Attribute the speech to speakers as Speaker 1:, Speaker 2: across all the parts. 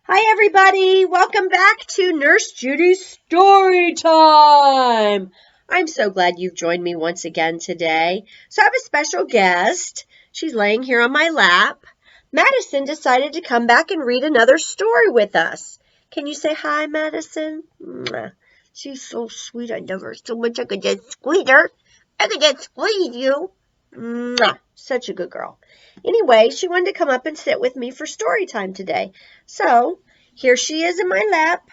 Speaker 1: Hi, everybody. Welcome back to Nurse Judie's Story Time. I'm so glad you've joined me once again today. So I have a special guest. She's laying here on my lap. Madison decided to come back and read another story with us. Can you say hi, Madison? Mwah. She's so sweet. I love her so much I could just squeeze her. I could just squeeze you. Mwah. Such a good girl. Anyway, she wanted to come up and sit with me for story time today. So here she is in my lap,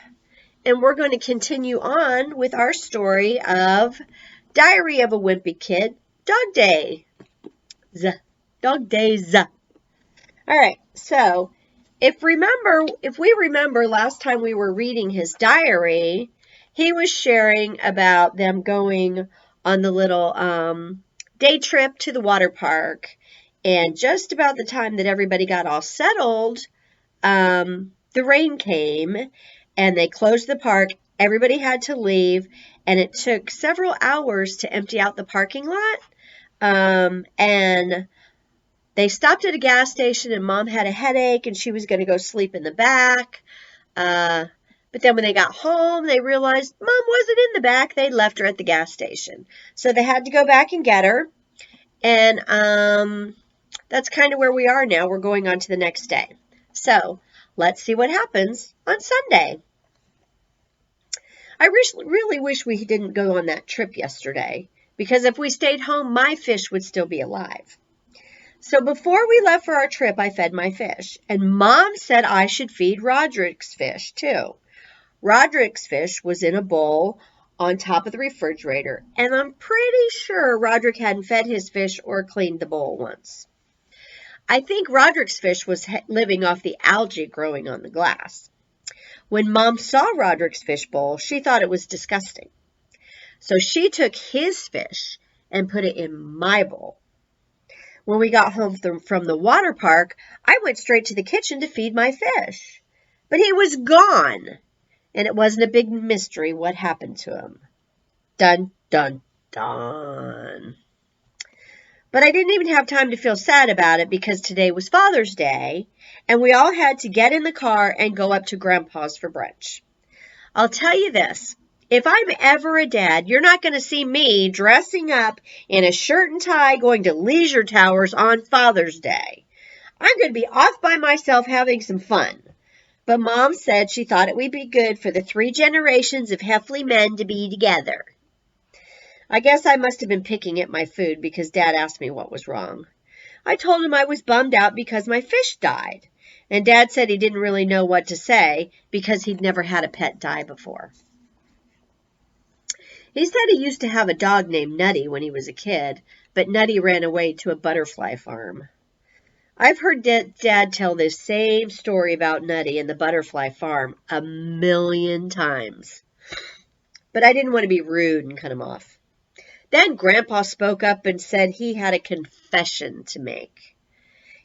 Speaker 1: and we're going to continue on with our story of Diary of a Wimpy Kid Dog Day. Dog Days. All right, so if we remember last time we were reading his diary, he was sharing about them going on the little day trip to the water park, and just about the time that everybody got all settled, the rain came and they closed the park. Everybody had to leave, and it took several hours to empty out the parking lot. And they stopped at a gas station, and Mom had a headache and she was going to go sleep in the back. But then when they got home, they realized Mom wasn't in the back. They left her at the gas station. So they had to go back and get her. And that's kind of where we are now. We're going on to the next day. So let's see what happens on Sunday. I really wish we didn't go on that trip yesterday, because if we stayed home, my fish would still be alive. So before we left for our trip, I fed my fish, and Mom said I should feed Roderick's fish too. Roderick's fish was in a bowl on top of the refrigerator, and I'm pretty sure Roderick hadn't fed his fish or cleaned the bowl once. I think Roderick's fish was living off the algae growing on the glass. When Mom saw Roderick's fish bowl, she thought it was disgusting. So she took his fish and put it in my bowl. When we got home from the water park, I went straight to the kitchen to feed my fish. But he was gone, and it wasn't a big mystery what happened to him. Dun, dun, dun. But I didn't even have time to feel sad about it, because today was Father's Day, and we all had to get in the car and go up to Grandpa's for brunch. I'll tell you this, if I'm ever a dad, you're not going to see me dressing up in a shirt and tie going to Leisure Towers on Father's Day. I'm going to be off by myself having some fun. But Mom said she thought it would be good for the 3 generations of Heffley men to be together. I guess I must have been picking at my food, because Dad asked me what was wrong. I told him I was bummed out because my fish died, and Dad said he didn't really know what to say because he'd never had a pet die before. He said he used to have a dog named Nutty when he was a kid, but Nutty ran away to a butterfly farm. I've heard Dad tell this same story about Nutty and the butterfly farm a million times, but I didn't want to be rude and cut him off. Then Grandpa spoke up and said he had a confession to make.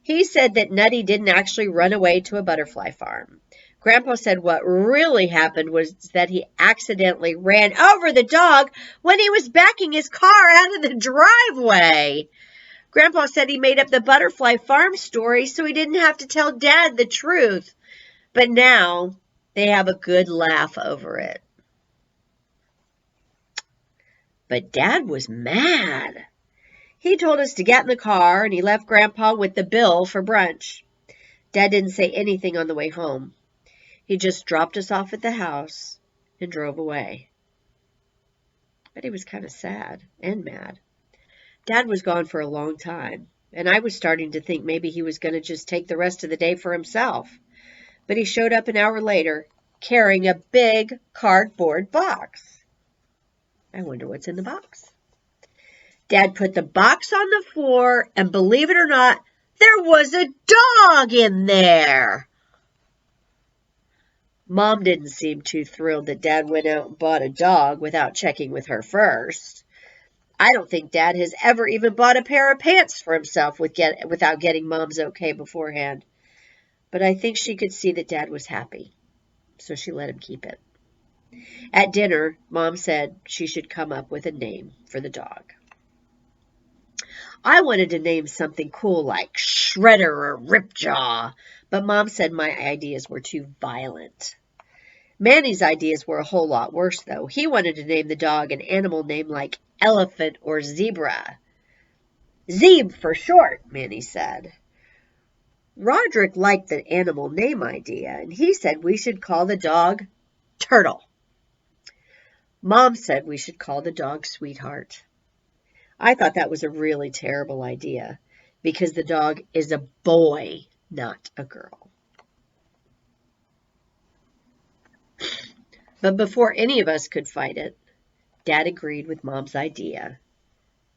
Speaker 1: He said that Nutty didn't actually run away to a butterfly farm. Grandpa said what really happened was that he accidentally ran over the dog when he was backing his car out of the driveway. Grandpa said he made up the butterfly farm story so he didn't have to tell Dad the truth. But now they have a good laugh over it. But Dad was mad. He told us to get in the car, and he left Grandpa with the bill for brunch. Dad didn't say anything on the way home. He just dropped us off at the house and drove away. But he was kind of sad and mad. Dad was gone for a long time, and I was starting to think maybe he was going to just take the rest of the day for himself. But he showed up an hour later carrying a big cardboard box. I wonder what's in the box. Dad put the box on the floor, and believe it or not, there was a dog in there. Mom didn't seem too thrilled that Dad went out and bought a dog without checking with her first. I don't think Dad has ever even bought a pair of pants for himself without getting Mom's okay beforehand. But I think she could see that Dad was happy, so she let him keep it. At dinner, Mom said she should come up with a name for the dog. I wanted to name something cool like Shredder or Ripjaw, But Mom said my ideas were too violent. Manny's ideas were a whole lot worse, though. He wanted to name the dog an animal name like elephant or zebra. Zeb for short, Manny said. Roderick liked the animal name idea, and he said we should call the dog Turtle. Mom said we should call the dog Sweetheart. I thought that was a really terrible idea because the dog is a boy, not a girl. But before any of us could fight it, Dad agreed with Mom's idea,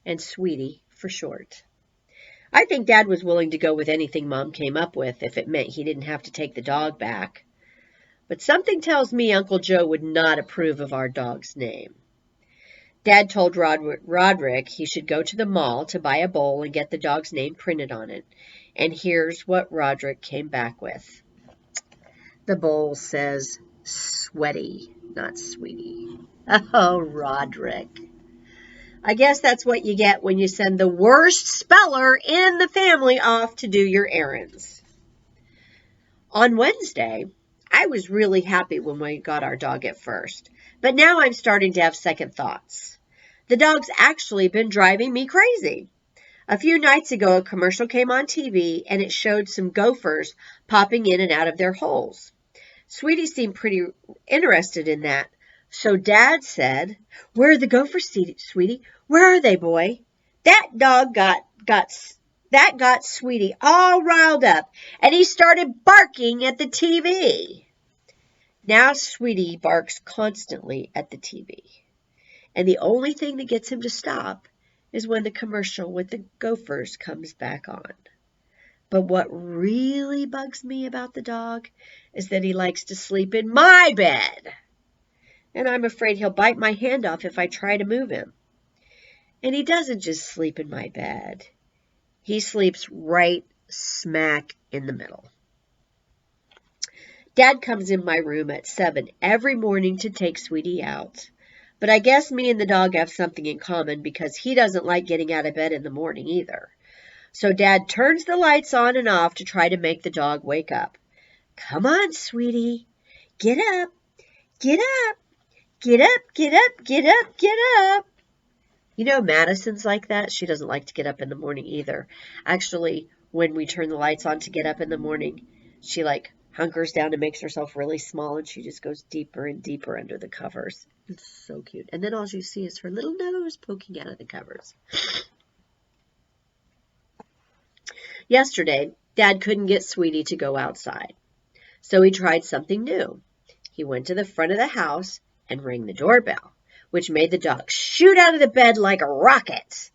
Speaker 1: and Sweetie for short. I think Dad was willing to go with anything Mom came up with if it meant he didn't have to take the dog back. But something tells me Uncle Joe would not approve of our dog's name. Dad told Roderick he should go to the mall to buy a bowl and get the dog's name printed on it. And here's what Roderick came back with. The bowl says Sweaty, not Sweetie. Oh, Roderick. I guess that's what you get when you send the worst speller in the family off to do your errands. On Wednesday, I was really happy when we got our dog at first, but now I'm starting to have second thoughts. The dog's actually been driving me crazy. A few nights ago, a commercial came on TV, and it showed some gophers popping in and out of their holes. Sweetie seemed pretty interested in that, so Dad said, "Where are the gophers, Sweetie? Where are they, boy?" That dog got Sweetie all riled up, and he started barking at the TV. Now Sweetie barks constantly at the TV, and the only thing that gets him to stop is when the commercial with the gophers comes back on. But what really bugs me about the dog is that he likes to sleep in my bed, and I'm afraid he'll bite my hand off if I try to move him. And he doesn't just sleep in my bed. He sleeps right smack in the middle. Dad comes in my room at 7 every morning to take Sweetie out. But I guess me and the dog have something in common because he doesn't like getting out of bed in the morning either. So Dad turns the lights on and off to try to make the dog wake up. Come on, Sweetie. Get up. Get up. Get up. Get up. Get up. Get up. You know, Madison's like that. She doesn't like to get up in the morning either. Actually, when we turn the lights on to get up in the morning, she hunkers down and makes herself really small, and she just goes deeper and deeper under the covers. It's so cute. And then all you see is her little nose poking out of the covers. Yesterday, Dad couldn't get Sweetie to go outside, so he tried something new. He went to the front of the house and rang the doorbell, which made the dog shoot out of the bed like a rocket.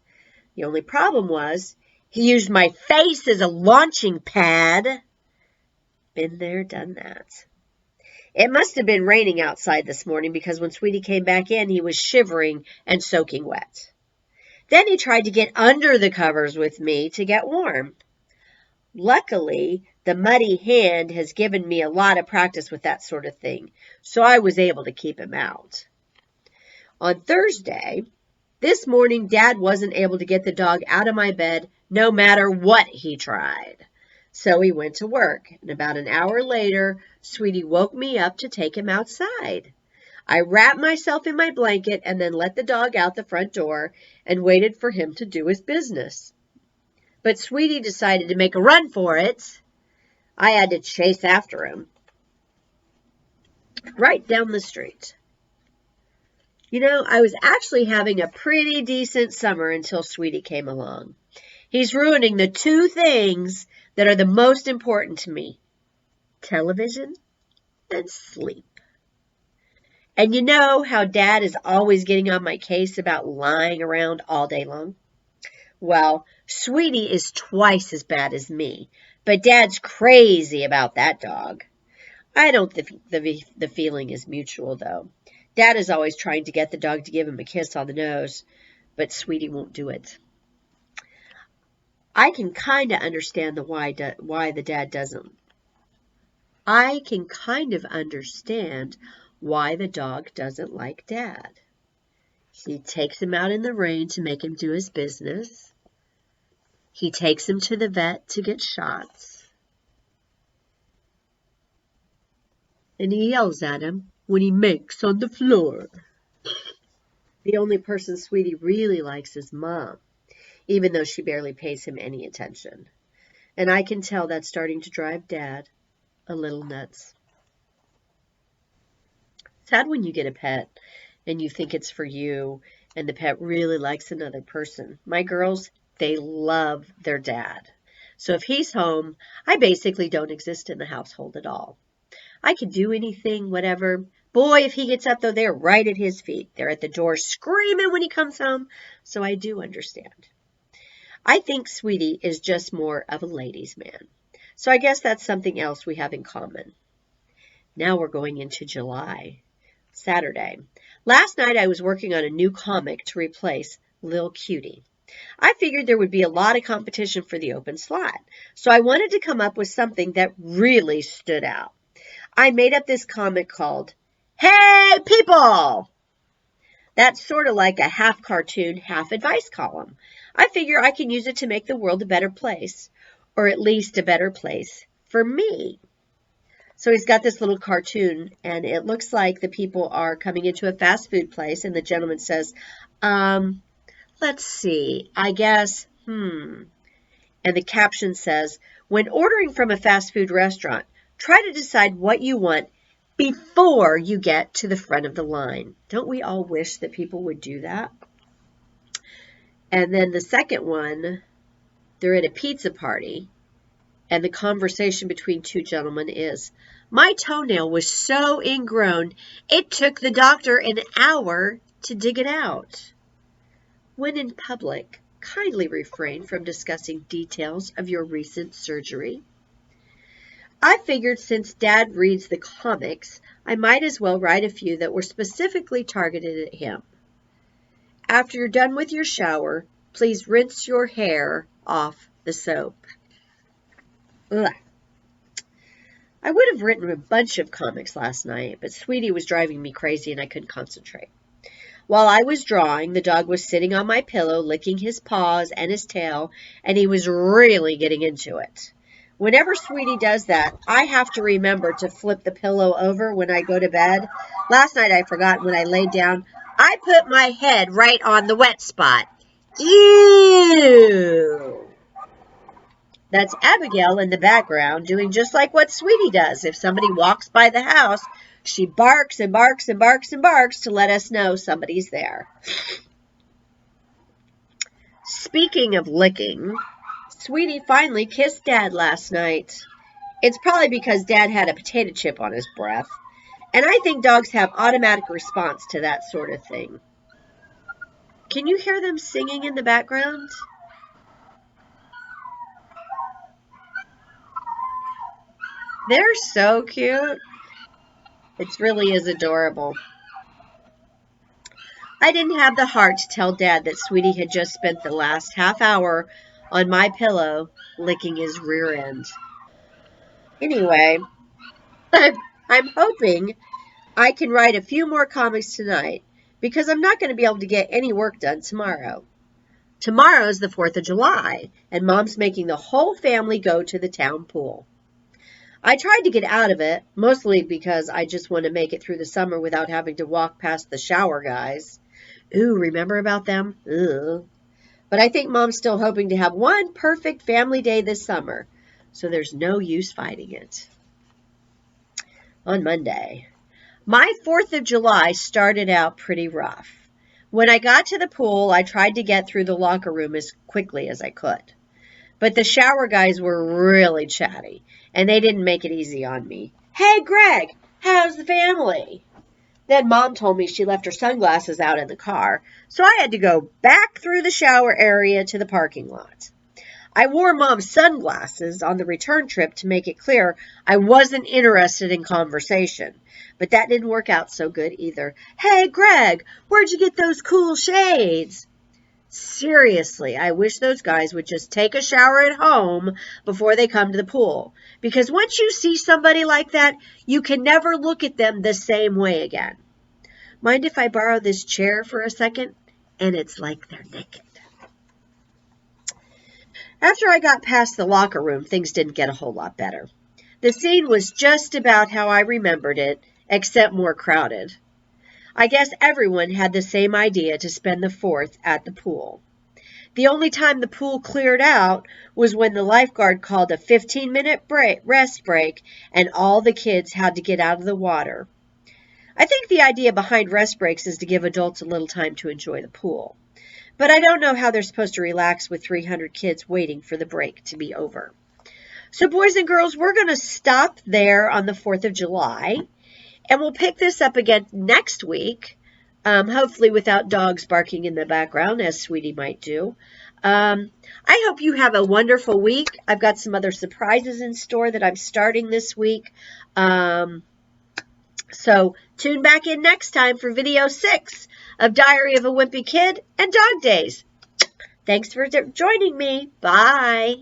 Speaker 1: The only problem was he used my face as a launching pad. Been there, done that. It must have been raining outside this morning because when Sweetie came back in, he was shivering and soaking wet. Then he tried to get under the covers with me to get warm. Luckily, the muddy hand has given me a lot of practice with that sort of thing, so I was able to keep him out. On Thursday, this morning, Dad wasn't able to get the dog out of my bed no matter what he tried. So he went to work, and about an hour later, Sweetie woke me up to take him outside. I wrapped myself in my blanket and then let the dog out the front door and waited for him to do his business. But Sweetie decided to make a run for it. I had to chase after him right down the street. You know, I was actually having a pretty decent summer until Sweetie came along. He's ruining the two things that are the most important to me: television and sleep. And you know how Dad is always getting on my case about lying around all day long? Well, Sweetie is twice as bad as me, but Dad's crazy about that dog. I don't think the feeling is mutual, though. Dad is always trying to get the dog to give him a kiss on the nose, but Sweetie won't do it. I can kind of understand why the dad doesn't. I can kind of understand why the dog doesn't like Dad. He takes him out in the rain to make him do his business. He takes him to the vet to get shots. and he yells at him when he makes on the floor. The only person Sweetie really likes is Mom, even though she barely pays him any attention. And I can tell that's starting to drive Dad a little nuts. Sad when you get a pet and you think it's for you and the pet really likes another person. My girls, they love their dad. So if he's home, I basically don't exist in the household at all. I can do anything, whatever. Boy, if he gets up, though, they're right at his feet. They're at the door screaming when he comes home. So I do understand. I think Sweetie is just more of a ladies' man. So I guess that's something else we have in common. Now we're going into July. Saturday. Last night I was working on a new comic to replace Lil Cutie. I figured there would be a lot of competition for the open slot, so I wanted to come up with something that really stood out. I made up this comic called Hey People! That's sort of like a half cartoon, half advice column. I figure I can use it to make the world a better place, or at least a better place for me. So he's got this little cartoon, and it looks like the people are coming into a fast food place, and the gentleman says, let's see, I guess, And the caption says, when ordering from a fast food restaurant, try to decide what you want before you get to the front of the line. Don't we all wish that people would do that? And then the second one, they're at a pizza party. And the conversation between two gentlemen is, my toenail was so ingrown, it took the doctor an hour to dig it out. When in public, kindly refrain from discussing details of your recent surgery. I figured since Dad reads the comics, I might as well write a few that were specifically targeted at him. After you're done with your shower, please rinse your hair off the soap. Ugh. I would have written a bunch of comics last night, but Sweetie was driving me crazy and I couldn't concentrate. While I was drawing, the dog was sitting on my pillow, licking his paws and his tail, and he was really getting into it. Whenever Sweetie does that, I have to remember to flip the pillow over when I go to bed. Last night I forgot when I laid down, I put my head right on the wet spot. Ew! That's Abigail in the background doing just like what Sweetie does. If somebody walks by the house, she barks and barks and barks and barks to let us know somebody's there. Speaking of licking, Sweetie finally kissed Dad last night. It's probably because Dad had a potato chip on his breath. And I think dogs have automatic response to that sort of thing. Can you hear them singing in the background? They're so cute. It really is adorable. I didn't have the heart to tell Dad that Sweetie had just spent the last half hour on my pillow licking his rear end. Anyway, I'm hoping I can write a few more comics tonight because I'm not going to be able to get any work done tomorrow. Tomorrow's the 4th of July, and Mom's making the whole family go to the town pool. I tried to get out of it, mostly because I just want to make it through the summer without having to walk past the shower guys. Ooh, remember about them? Ugh. But I think Mom's still hoping to have one perfect family day this summer, so there's no use fighting it. On Monday, my 4th of July started out pretty rough. When I got to the pool, I tried to get through the locker room as quickly as I could. But the shower guys were really chatty, and they didn't make it easy on me. Hey, Greg, how's the family? Then Mom told me she left her sunglasses out in the car, so I had to go back through the shower area to the parking lot. I wore Mom's sunglasses on the return trip to make it clear I wasn't interested in conversation, but that didn't work out so good either. Hey, Greg, where'd you get those cool shades? Seriously, I wish those guys would just take a shower at home before they come to the pool. Because once you see somebody like that, you can never look at them the same way again. Mind if I borrow this chair for a second? And it's like they're naked. After I got past the locker room, things didn't get a whole lot better. The scene was just about how I remembered it, except more crowded. I guess everyone had the same idea to spend the 4th at the pool. The only time the pool cleared out was when the lifeguard called a 15-minute rest break and all the kids had to get out of the water. I think the idea behind rest breaks is to give adults a little time to enjoy the pool. But I don't know how they're supposed to relax with 300 kids waiting for the break to be over. So boys and girls, we're going to stop there on the 4th of July. And we'll pick this up again next week, hopefully without dogs barking in the background, as Sweetie might do. I hope you have a wonderful week. I've got some other surprises in store that I'm starting this week. So tune back in next time for video 6 of Diary of a Wimpy Kid and Dog Days. Thanks for joining me. Bye.